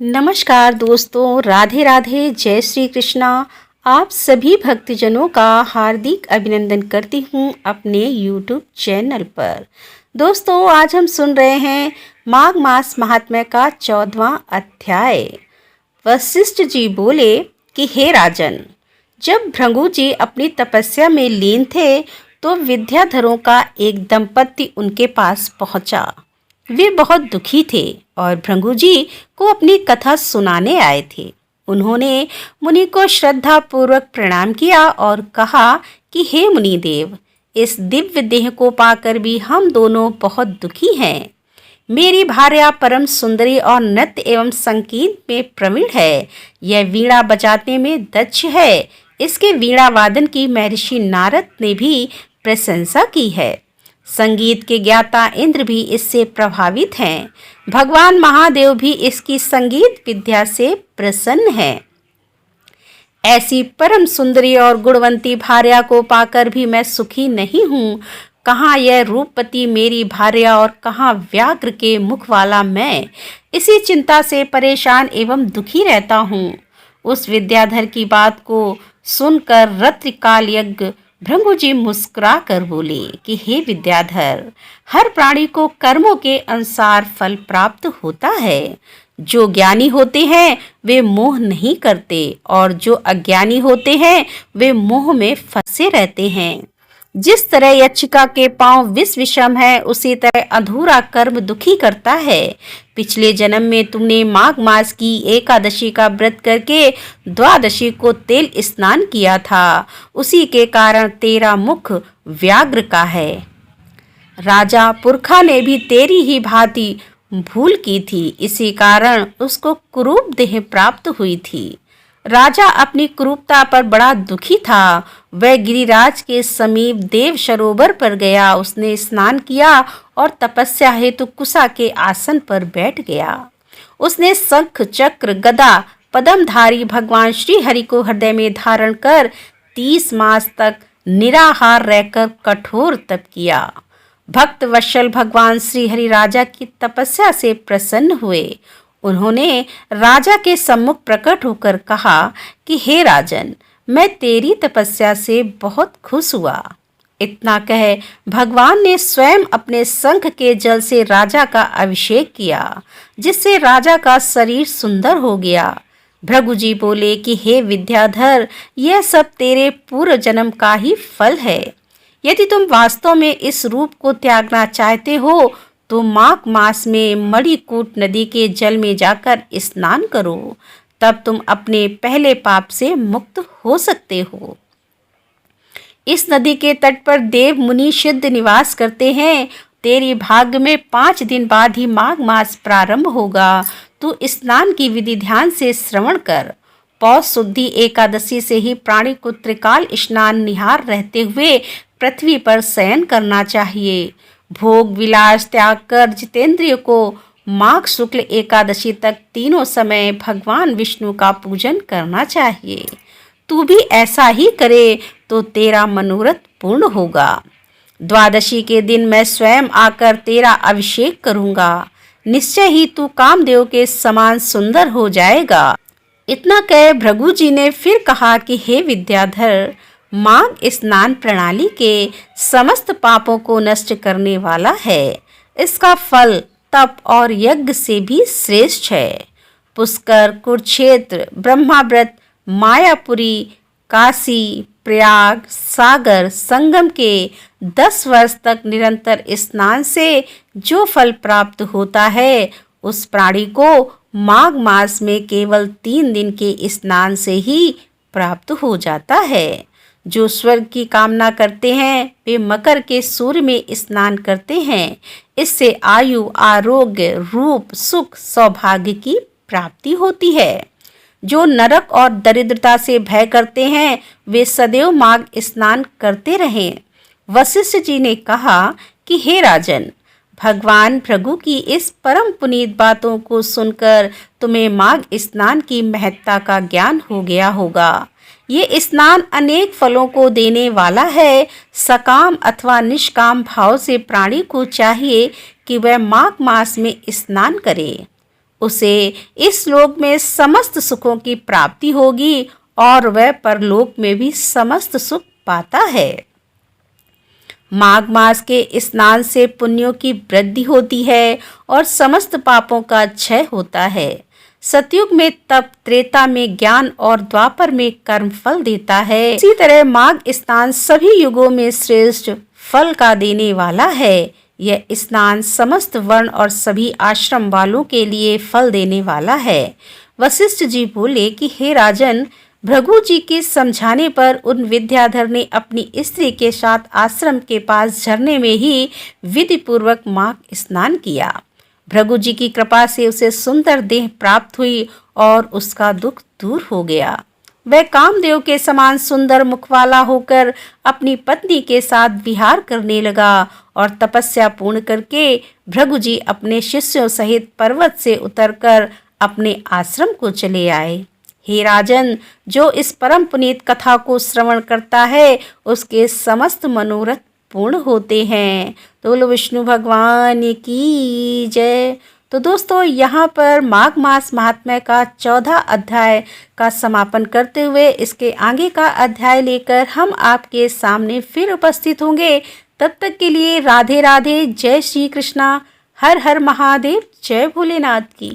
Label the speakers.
Speaker 1: नमस्कार दोस्तों, राधे राधे, जय श्री कृष्णा। आप सभी भक्तजनों का हार्दिक अभिनंदन करती हूँ अपने YouTube चैनल पर। दोस्तों, आज हम सुन रहे हैं माघ मास महात्म्य का 14वां अध्याय। वशिष्ठ जी बोले कि हे राजन, जब भृगु जी अपनी तपस्या में लीन थे तो विद्याधरों का एक दंपति उनके पास पहुंचा। वे बहुत दुखी थे और भृगु जी को अपनी कथा सुनाने आए थे। उन्होंने मुनि को श्रद्धा पूर्वक प्रणाम किया और कहा कि हे मुनि देव, इस दिव्य देह को पाकर भी हम दोनों बहुत दुखी हैं। मेरी भार्या परम सुंदरी और नृत्य एवं संगीत में प्रवीण है। यह वीणा बजाने में दक्ष है। इसके वीणा वादन की महर्षि नारद ने भी प्रशंसा की है। संगीत के ज्ञाता इंद्र भी इससे प्रभावित हैं। भगवान महादेव भी इसकी संगीत विद्या से प्रसन्न हैं। ऐसी परम सुंदरी और गुणवंती भार्या को पाकर भी मैं सुखी नहीं हूँ। कहाँ यह रूपवती मेरी भार्या और कहाँ व्याघ्र के मुख वाला मैं। इसी चिंता से परेशान एवं दुखी रहता हूँ। उस विद्याधर की बात को सुनकर रात्रिकाल यज्ञ भृगु जी मुस्कुरा कर बोले कि हे विद्याधर, हर प्राणी को कर्मों के अनुसार फल प्राप्त होता है। जो ज्ञानी होते हैं वे मोह नहीं करते और जो अज्ञानी होते हैं वे मोह में फंसे रहते हैं। जिस तरह यक्षिका के पांव विष विषम है, उसी तरह अधूरा कर्म दुखी करता है। पिछले जन्म में तुमने माघ मास की एकादशी का व्रत करके द्वादशी को तेल स्नान किया था। उसी के कारण तेरा मुख व्याघ्र का है। राजा पुरखा ने भी तेरी ही भांति भूल की थी, इसी कारण उसको कुरूप देह प्राप्त हुई थी। राजा अपनी कुरूपता पर बड़ा दुखी था। वह गिरिराज के समीप देव सरोवर पर गया। उसने स्नान किया और तपस्या हेतु कुसा के आसन पर बैठ गया। उसने शंख चक्र गदा पद्मधारी भगवान श्री हरि को हृदय में धारण कर 30 मास तक निराहार रहकर कठोर तप किया। भक्त वत्सल भगवान श्री हरि राजा की तपस्या से प्रसन्न हुए। उन्होंने राजा के सम्मुख प्रकट होकर कहा कि हे राजन, मैं तेरी तपस्या से बहुत खुश हुआ। इतना कह भगवान ने स्वयं अपने शंख के जल से राजा का अभिषेक किया, जिससे राजा का शरीर सुंदर हो गया। भृगु जी बोले कि हे विद्याधर, यह सब तेरे पूर्व जन्म का ही फल है। यदि तुम वास्तव में इस रूप को त्यागना चाहते हो तो माघ मास में मणिकूट नदी के जल में जाकर स्नान करो, तब तुम अपने पहले पाप से मुक्त हो सकते हो। इस नदी के तट पर देव मुनि सिद्ध निवास करते हैं। तेरी भाग्य में 5 दिन बाद ही माघ मास प्रारंभ होगा। तू स्नान की विधि ध्यान से श्रवण कर। पौष शुद्धि एकादशी से ही प्राणी को त्रिकाल स्नान निहार रहते हुए पृथ्वी पर शयन करना चाहिए। भोग विलास त्याग कर जितेंद्रिय को माघ शुक्ल एकादशी तक तीनों समय भगवान विष्णु का पूजन करना चाहिए। तू भी ऐसा ही करे तो तेरा मनोरथ पूर्ण होगा। द्वादशी के दिन मैं स्वयं आकर तेरा अभिषेक करूंगा। निश्चय ही तू कामदेव के समान सुंदर हो जाएगा। इतना कह भृगु जी ने फिर कहा कि हे विद्याधर, माघ स्नान प्रणाली के समस्त पापों को नष्ट करने वाला है। इसका फल तप और यज्ञ से भी श्रेष्ठ है। पुष्कर, कुरुक्षेत्र, ब्रह्माव्रत, मायापुरी, काशी, प्रयाग, सागर, संगम के 10 वर्ष तक निरंतर स्नान से जो फल प्राप्त होता है, उस प्राणी को माघ मास में केवल 3 दिन के स्नान से ही प्राप्त हो जाता है। जो स्वर्ग की कामना करते हैं वे मकर के सूर्य में स्नान करते हैं। इससे आयु, आरोग्य, रूप, सुख, सौभाग्य की प्राप्ति होती है। जो नरक और दरिद्रता से भय करते हैं वे सदैव माघ स्नान करते रहें। वशिष्ठ जी ने कहा कि हे राजन, भगवान भृगु की इस परम पुनीत बातों को सुनकर तुम्हें माघ स्नान की महत्ता का ज्ञान हो गया होगा। ये स्नान अनेक फलों को देने वाला है। सकाम अथवा निष्काम भाव से प्राणी को चाहिए कि वह माघ मास में स्नान करे। उसे इस लोक में समस्त सुखों की प्राप्ति होगी और वह परलोक में भी समस्त सुख पाता है। माघ मास के स्नान से पुण्यों की वृद्धि होती है और समस्त पापों का क्षय होता है। सतयुग में तप, त्रेता में ज्ञान और द्वापर में कर्म फल देता है। इसी तरह माघ स्नान सभी युगों में श्रेष्ठ फल का देने वाला है। यह स्नान समस्त वर्ण और सभी आश्रम वालों के लिए फल देने वाला है। वशिष्ठ जी बोले कि हे राजन, भृगु जी के समझाने पर उन विद्याधर ने अपनी स्त्री के साथ आश्रम के पास झरने में ही विधि पूर्वक माघ स्नान किया। भृगु जी की कृपा से उसे सुंदर देह प्राप्त हुई और उसका दुख दूर हो गया। वह कामदेव के समान सुंदर मुख वाला होकर अपनी पत्नी के साथ विहार करने लगा और तपस्या पूर्ण करके भृगु जी अपने शिष्यों सहित पर्वत से उतरकर अपने आश्रम को चले आए। हे राजन, जो इस परम पुनीत कथा को श्रवण करता है उसके समस्त मनोरथ पूर्ण होते हैं। तो बोलो विष्णु भगवान की जय। तो दोस्तों, यहाँ पर माघ मास महात्म्य का 14 अध्याय का समापन करते हुए इसके आगे का अध्याय लेकर हम आपके सामने फिर उपस्थित होंगे। तब तक के लिए राधे राधे, जय श्री कृष्णा, हर हर महादेव, जय भोलेनाथ की।